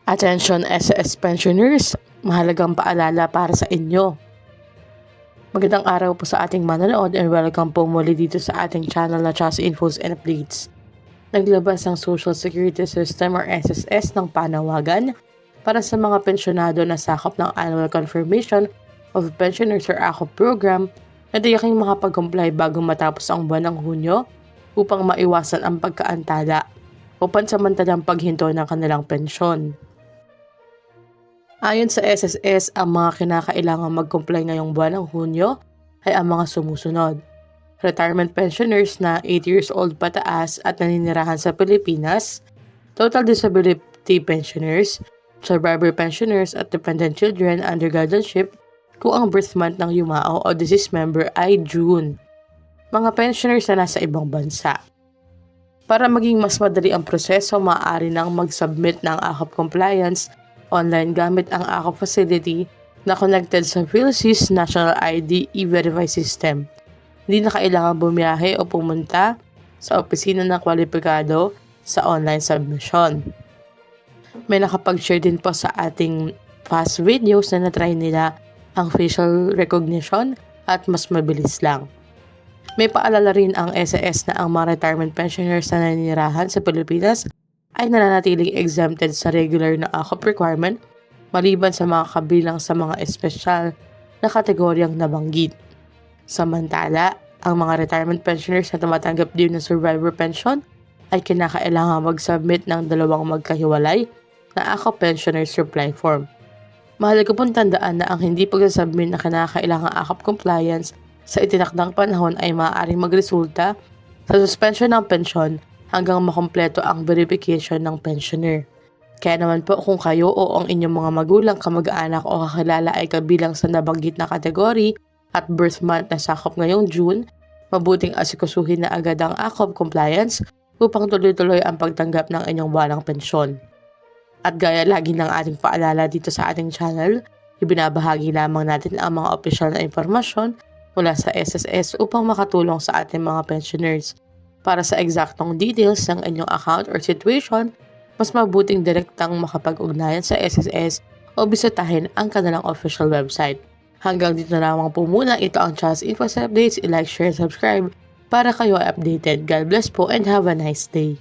Attention SSS pensioners, mahalagang paalala para sa inyo. Magandang araw po sa ating manonood and welcome po muli dito sa ating channel na Just Infos and Updates. Naglabas ang Social Security System or SSS ng panawagan para sa mga pensyonado na sakop ng Annual Confirmation of Pensioners or ACO program na tiyaking makapag-comply bago matapos ang buwan ng Hunyo upang maiwasan ang pagkaantala o pansamantalang paghinto ng kanilang pensyon. Ayon sa SSS, ang mga kinakailangang mag-comply ngayong buwan ng Hunyo ay ang mga sumusunod. Retirement pensioners na 8 years old pataas at naninirahan sa Pilipinas, total disability pensioners, survivor pensioners at dependent children under guardianship kung ang birth month ng yumao o deceased member ay June. Mga pensioners na nasa ibang bansa. Para maging mas madali ang proseso, maaari nang mag-submit ng AKAP compliance online gamit ang AKAP facility na connected sa PhilSys National ID E-Verify System. Hindi na kailangan bumiyahe o pumunta sa opisina ng kwalipikado sa online submission. May nakapag-share din po sa ating past videos na natry nila ang facial recognition at mas mabilis lang. May paalala rin ang SSS na ang mga retirement pensioners na naninirahan sa Pilipinas ay nananatiling exempted sa regular na AKAP requirement maliban sa mga kabilang sa mga espesyal na kategoryang nabanggit. Samantala, ang mga retirement pensioners na tumatanggap din ng survivor pension ay kinakailangan mag-submit ng dalawang magkahiwalay na AKAP pensioners reply form. Mahalaga pong tandaan na ang hindi pagsasubmit na kinakailangang AKAP compliance sa itinakdang panahon ay maaaring magresulta sa suspension ng pensyon hanggang makumpleto ang verification ng pensioner. Kaya naman po kung kayo o ang inyong mga magulang, kamag-anak o kakilala ay kabilang sa nabanggit na kategory at birth month na sakop ngayong June, mabuting asikasuhin na agad ang AKAP compliance upang tuloy-tuloy ang pagtanggap ng inyong buwanang pensyon. At gaya lagi ng ating paalala dito sa ating channel, ibinabahagi lamang natin ang mga opisyal na impormasyon mula sa SSS upang makatulong sa ating mga pensioners. Para sa eksaktong details ng inyong account or situation, mas mabuting direktang makapag-ugnayan sa SSS o bisitahin ang kanilang official website. Hanggang dito na lamang po muna, ito ang Just Infos Updates. I-like, share, subscribe para kayo updated. God bless po and have a nice day.